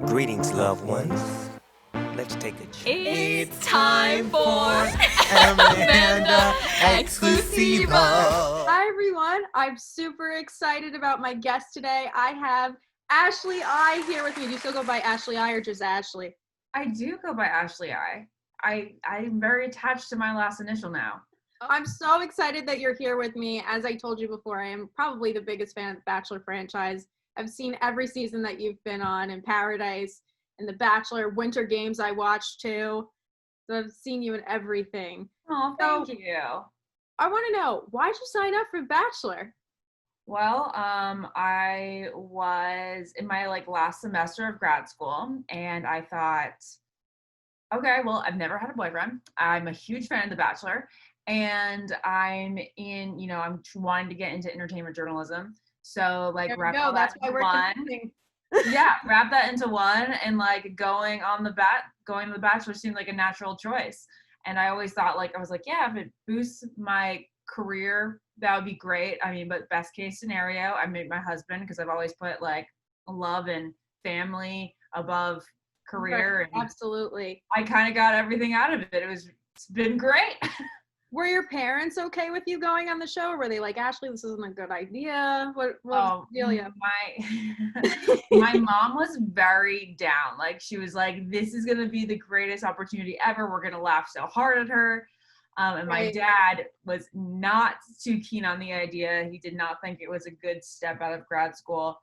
Greetings, loved ones. Let's take a trip. It's time for Amanda Exclusivo. Hi everyone, I'm super excited about my guest today. I have Ashley I here with me. Do you still go by Ashley I or just Ashley? I do go by Ashley I. I'm very attached to my last initial now. I'm so excited that you're here with me. As I told you before, I am probably the biggest fan of the Bachelor franchise. I've seen every season that you've been on in Paradise and the Bachelor Winter Games I watched too. So I've seen you in everything. Oh, thank you. I want to know, why'd you sign up for Bachelor? Well, I was in my last semester of grad school, and I thought, okay, well, I've never had a boyfriend. I'm a huge fan of The Bachelor, and I'm wanting to get into entertainment journalism. So wrap all that into one. Yeah, wrap that into one, and going to The Bachelor seemed like a natural choice. And I always thought yeah, if it boosts my career, that would be great. I mean, but best case scenario, I made my husband, because I've always put love and family above career. Right, and absolutely. I kind of got everything out of it. It's been great. Were your parents okay with you going on the show? Or were they like, Ashley, this isn't a good idea? What was the deal? Yeah. My mom was very down. She was like, this is going to be the greatest opportunity ever. We're going to laugh so hard at her. And my dad was not too keen on the idea. He did not think it was a good step out of grad school.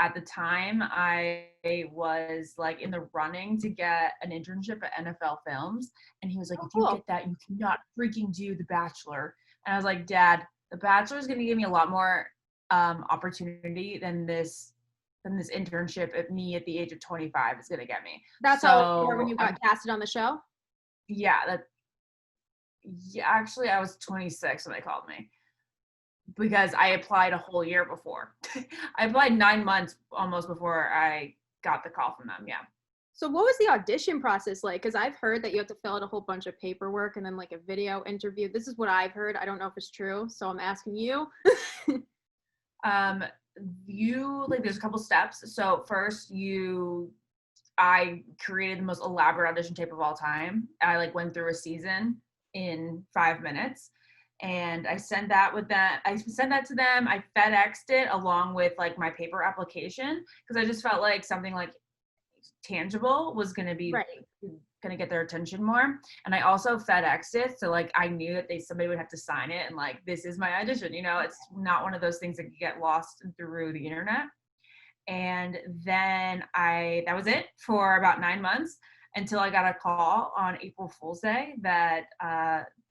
At the time, I was in the running to get an internship at NFL Films. And he was like, if you get that, you cannot freaking do The Bachelor. And I was like, Dad, The Bachelor is going to give me a lot more opportunity than this internship at the age of 25 is going to get me. That's how when you got casted on the show? Yeah, actually, I was 26 when they called me, because I applied a whole year before. I applied 9 months almost before I got the call from them. Yeah. So what was the audition process like? Because I've heard that you have to fill out a whole bunch of paperwork and then a video interview. This is what I've heard. I don't know if it's true, so I'm asking you. There's a couple steps. So first I created the most elaborate audition tape of all time. I went through a season in 5 minutes. And I sent that to them. I FedExed it along with my paper application, because I just felt like something tangible was going to be going to get their attention more. And I also FedExed it, so I knew that somebody would have to sign it, and this is my audition. It's not one of those things that can get lost through the internet. And then that was it for about 9 months, until I got a call on April Fool's Day that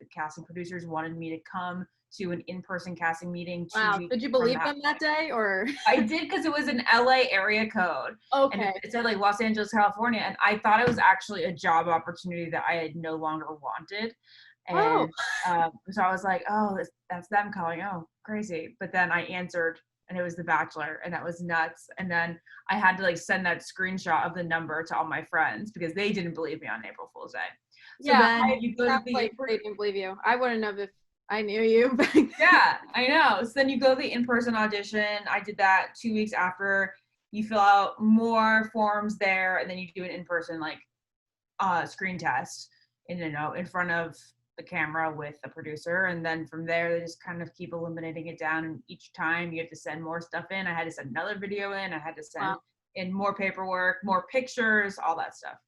the casting producers wanted me to come to an in-person casting meeting. Wow, did you believe them that day, or? I did, because it was an LA area code. Okay. And it said Los Angeles, California, and I thought it was actually a job opportunity that I had no longer wanted. And so I was like, oh, that's them calling. Oh, crazy. But then I answered, and it was The Bachelor, and that was nuts. And then I had to send that screenshot of the number to all my friends, because they didn't believe me on April Fool's Day. So they didn't believe you. I wouldn't have if I knew you. Yeah, I know. So then you go to the in-person audition. I did that 2 weeks after. You fill out more forms there, and then you do an in-person screen test in front of the camera with the producer. And then from there, they just kind of keep eliminating it down. And each time you have to send more stuff in. I had to send another video in. I had to send in more paperwork, more pictures, all that stuff.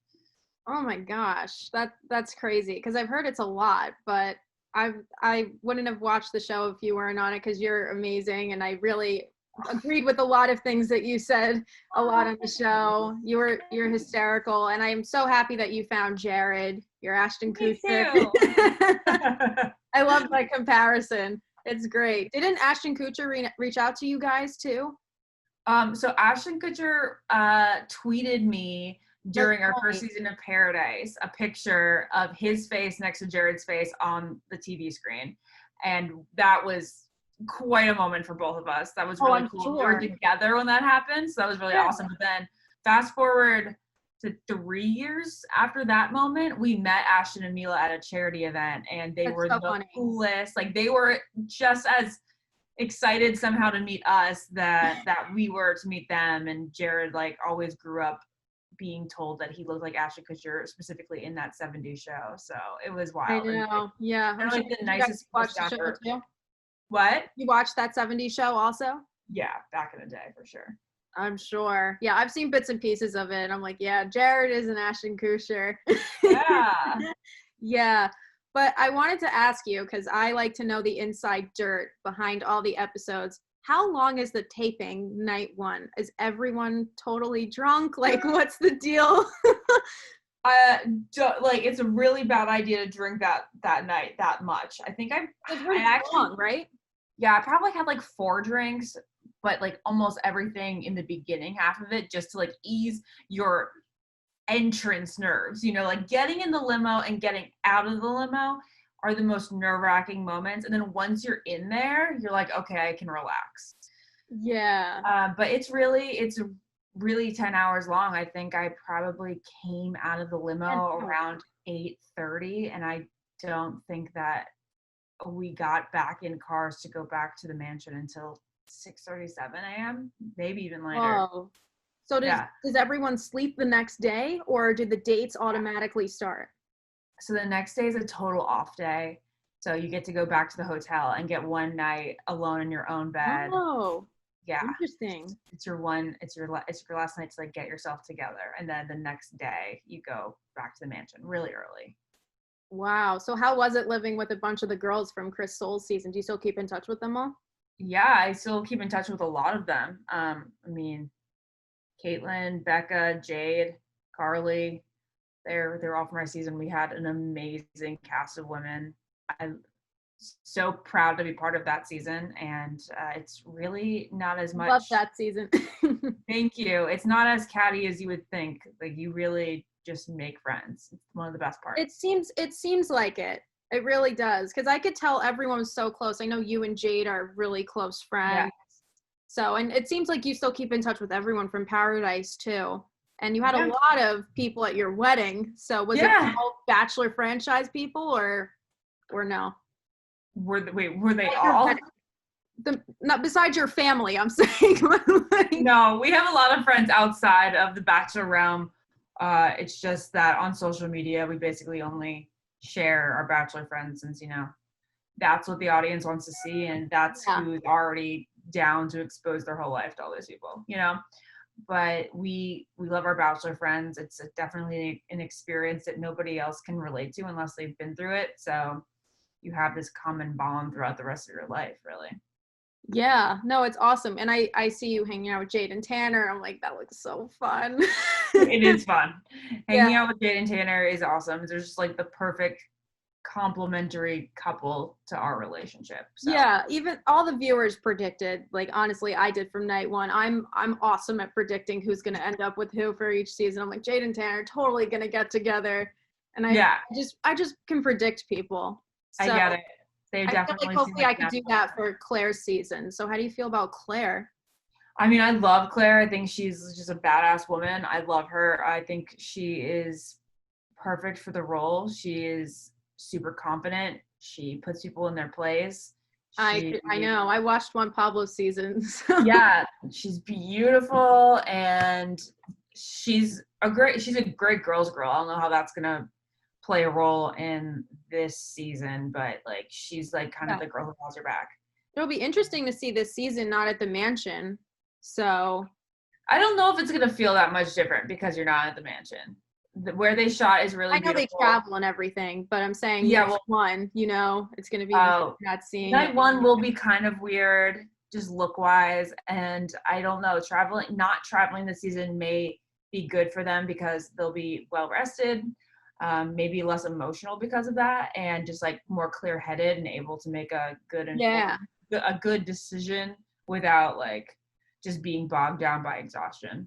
Oh my gosh, that's crazy, because I've heard it's a lot, but I wouldn't have watched the show if you weren't on it, because you're amazing, and I really agreed with a lot of things that you said a lot on the show. You're hysterical, and I am so happy that you found Jared, your Ashton Kutcher. I love that comparison. It's great. Didn't Ashton Kutcher reach out to you guys too? So Ashton Kutcher tweeted me during our first season of Paradise a picture of his face next to Jared's face on the TV screen. And that was quite a moment for both of us. That was really cool. Sure. We were together when that happened, so that was really awesome. But then fast forward to 3 years after that moment, we met Ashton and Mila at a charity event, and they were the coolest. They were just as excited somehow to meet us that we were to meet them. And Jared always grew up being told that he looked like Ashton Kutcher specifically in that 70s show. So it was I wild. know. Yeah. They're like the nicest watch the staff show ever. too. What? You watched that 70s show also? Yeah, back in the day for sure. I'm sure. Yeah, I've seen bits and pieces of it. I'm like, yeah, Jared is an Ashton Kutcher. Yeah. Yeah. But I wanted to ask you, because I like to know the inside dirt behind all the episodes. How long is the taping night one? Is everyone totally drunk? Like, what's the deal? It's a really bad idea to drink that night that much. I think I actually long, right? Yeah, I probably had like 4 drinks, but like almost everything in the beginning half of it just to like ease your entrance nerves. Like getting in the limo and getting out of the limo are the most nerve-wracking moments. And then once you're in there, you're like, okay, I can relax. Yeah. But it's really 10 hours long. I think I probably came out of the limo around 8:30, and I don't think that we got back in cars to go back to the mansion until 6:37 a.m., maybe even later. Oh. So does everyone sleep the next day, or do the dates automatically start? So the next day is a total off day. So you get to go back to the hotel and get one night alone in your own bed. Oh. Yeah. Interesting. It's your last night to like get yourself together, and then the next day you go back to the mansion really early. Wow. So how was it living with a bunch of the girls from Chris Soule's season? Do you still keep in touch with them all? Yeah, I still keep in touch with a lot of them. Caitlin, Becca, Jade, Carly, they're all from our season. We had an amazing cast of women. I'm so proud to be part of that season, and it's really not as much. Love that season. Thank you. It's not as catty as you would think. Like, you really just make friends. It's one of the best parts. It seems like it. It really does, because I could tell everyone was so close. I know you and Jade are really close friends. Yeah. So, and it seems like you still keep in touch with everyone from Paradise too. And you had a lot of people at your wedding. So was it all Bachelor franchise people or no? Were they all? Not besides your family, I'm saying. No, we have a lot of friends outside of the Bachelor realm. It's just that on social media, we basically only share our Bachelor friends, since, that's what the audience wants to see, and that's who's already down to expose their whole life to all those people, But we love our Bachelor friends. It's definitely an experience that nobody else can relate to unless they've been through it. So you have this common bond throughout the rest of your life, really. Yeah, no, it's awesome. And I see you hanging out with Jade and Tanner. I'm like, that looks so fun. It is fun. Hanging out with Jade and Tanner is awesome. They're just like the perfect complementary couple to our relationship. So. Yeah, even all the viewers predicted, like, honestly, I did from night one. I'm awesome at predicting who's going to end up with who for each season. I'm like, Jade and Tanner are totally going to get together. And I just can predict people. So I get it. They definitely feel like hopefully I could do that for Claire's season. So how do you feel about Claire? I mean, I love Claire. I think she's just a badass woman. I love her. I think she is perfect for the role. She is super confident. She puts people in their place. I know. I watched Juan Pablo's season. So. Yeah, she's beautiful, and she's a great girls girl. I don't know how that's gonna play a role in this season, but like she's like kind of the girl who holds her back. It'll be interesting to see this season not at the mansion. So I don't know if it's gonna feel that much different because you're not at the mansion. Where they shot is really beautiful. I know they travel and everything, but I'm saying one, it's gonna be not seeing night one will be kind of weird, just look wise, and I don't know, not traveling this season may be good for them because they'll be well rested. Maybe less emotional because of that, and just like more clear-headed and able to make a good decision without like just being bogged down by exhaustion.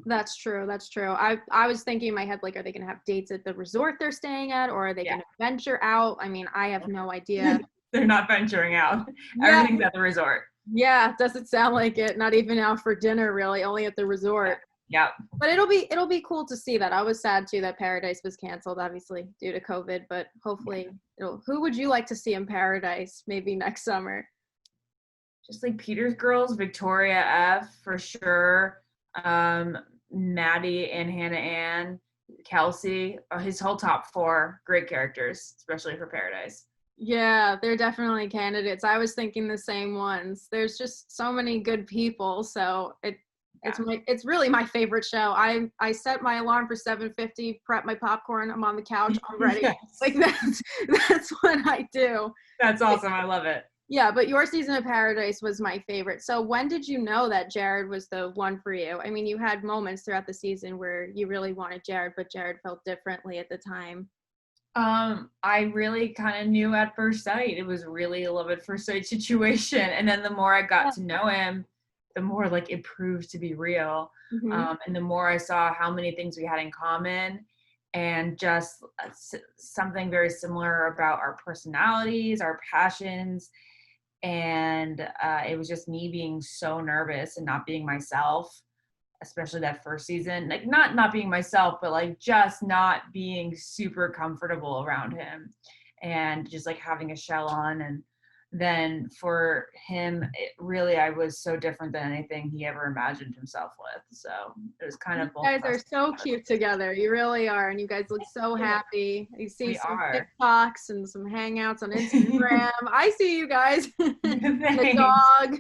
That's true. I was thinking in my head, like, are they going to have dates at the resort they're staying at, or are they going to venture out? I mean, I have no idea. They're not venturing out. Everything's at the resort. Yeah, doesn't sound like it. Not even out for dinner, really. Only at the resort. Yeah. But it'll be cool to see that. I was sad too that Paradise was canceled, obviously due to COVID. But hopefully, who would you like to see in Paradise? Maybe next summer. Just like Peter's girls, Victoria F for sure. Maddie and Hannah Ann, Kelsey, his whole top 4 great characters, especially for Paradise. Yeah, they're definitely candidates. I was thinking the same ones. There's just so many good people, so it's really my favorite show. I set my alarm for 7:50, prep my popcorn, I'm on the couch, I'm ready. Yes. Like that's what I do. That's awesome. I love it. Yeah, but your season of Paradise was my favorite. So when did you know that Jared was the one for you? I mean, you had moments throughout the season where you really wanted Jared, but Jared felt differently at the time. I really kind of knew at first sight. It was really a love at first sight situation. And then the more I got to know him, the more like it proved to be real. Mm-hmm. And the more I saw how many things we had in common and just something very similar about our personalities, our passions. And it was just me being so nervous and not being myself, especially that first season, like not being myself, but like just not being super comfortable around him and just like having a shell on. And then for him, I was so different than anything he ever imagined himself with. So it was kind of both. You guys are so cute together. You really are. And you guys look so happy. You see some TikToks and some hangouts on Instagram. I see you guys. The dog.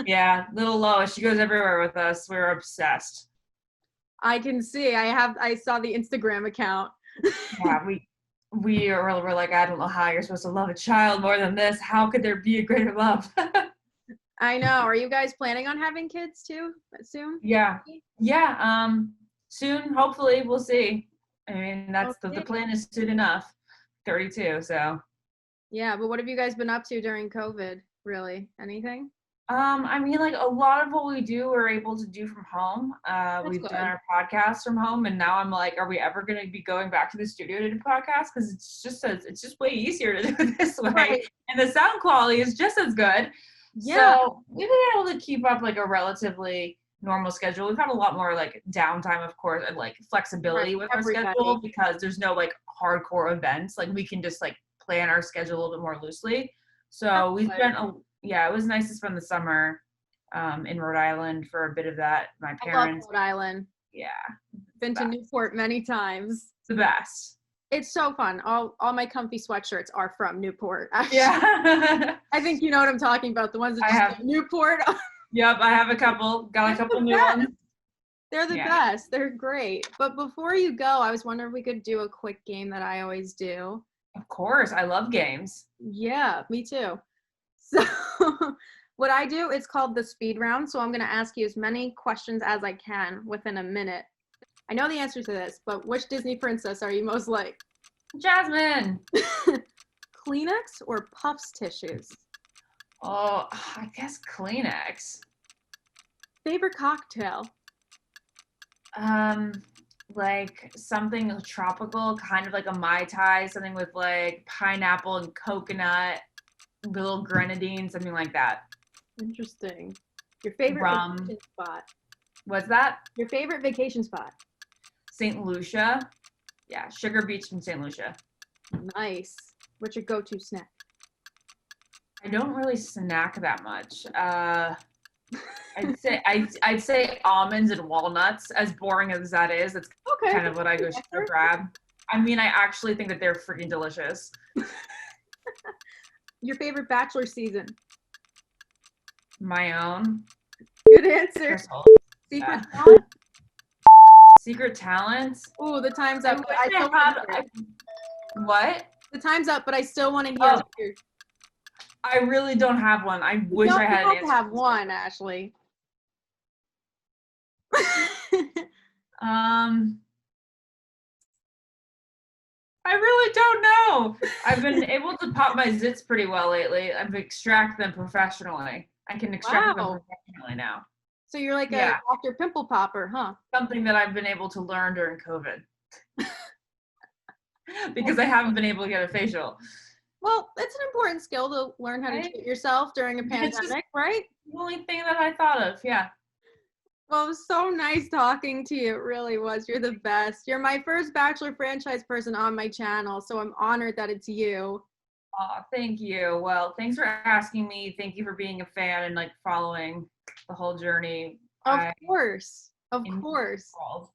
Yeah, little Lois. She goes everywhere with us. We're obsessed. I can see. I saw the Instagram account. Yeah, we're like, I don't know how you're supposed to love a child more than this. How could there be a greater love? I know. Are you guys planning on having kids too soon? Yeah. Soon, hopefully, we'll see. I mean, that's the plan is soon enough. 32, so. Yeah, but what have you guys been up to during COVID? Really, anything? I mean, like a lot of what we do, we're able to do from home. We've done our podcast from home, and now I'm like, are we ever going to be going back to the studio to do podcasts? Because it's just way easier to do it this way, right. And the sound quality is just as good. Yeah. So we've been able to keep up like a relatively normal schedule. We've had a lot more like downtime, of course, and like flexibility with our schedule because there's no like hardcore events. Like we can just like plan our schedule a little bit more loosely. So we've been it was nice to spend the summer in Rhode Island for a bit of that. My parents. I love Rhode Island. Yeah. Been to Newport many times. It's the best. It's so fun. All my comfy sweatshirts are from Newport. Actually. Yeah. I think you know what I'm talking about. The ones that just say Newport. Yep, I have a couple. Got a couple new ones. They're the best. They're great. But before you go, I was wondering if we could do a quick game that I always do. Of course. I love games. Yeah, me too. So what I do, it's called the speed round. So I'm going to ask you as many questions as I can within a minute. I know the answer to this, but which Disney princess are you most like? Jasmine. Kleenex or Puffs tissues? Oh, I guess Kleenex. Favorite cocktail? Like something tropical, kind of like a Mai Tai, something with like pineapple and coconut, little grenadine, something like that. Interesting. Your favorite vacation spot? What's that? Your favorite vacation spot? St. Lucia. Yeah, Sugar Beach in St. Lucia. Nice. What's your go-to snack? I don't really snack that much. I'd say almonds and walnuts. As boring as that is, that's kind of what I go grab. I mean, I actually think that they're freaking delicious. Your favorite Bachelor season? My own. Good answer. Secret talent? Secret talents? Oh, the time's up. What? The time's up, but I still want to hear. I really don't have one. I wish I had an answer. You have one, Ashley. I really don't know. I've been able to pop my zits pretty well lately. I've extracted them professionally. I can extract them professionally now. So you're like a Dr. Pimple Popper, huh? Something that I've been able to learn during COVID. Because I haven't been able to get a facial. Well, it's an important skill to learn how to treat yourself during a pandemic, right? The only thing that I thought of, yeah. Well, it was so nice talking to you. It really was. You're the best. You're my first Bachelor franchise person on my channel, so I'm honored that it's you. Oh, thank you. Well, thanks for asking me. Thank you for being a fan and like following the whole journey. Of course. Of in the course. world.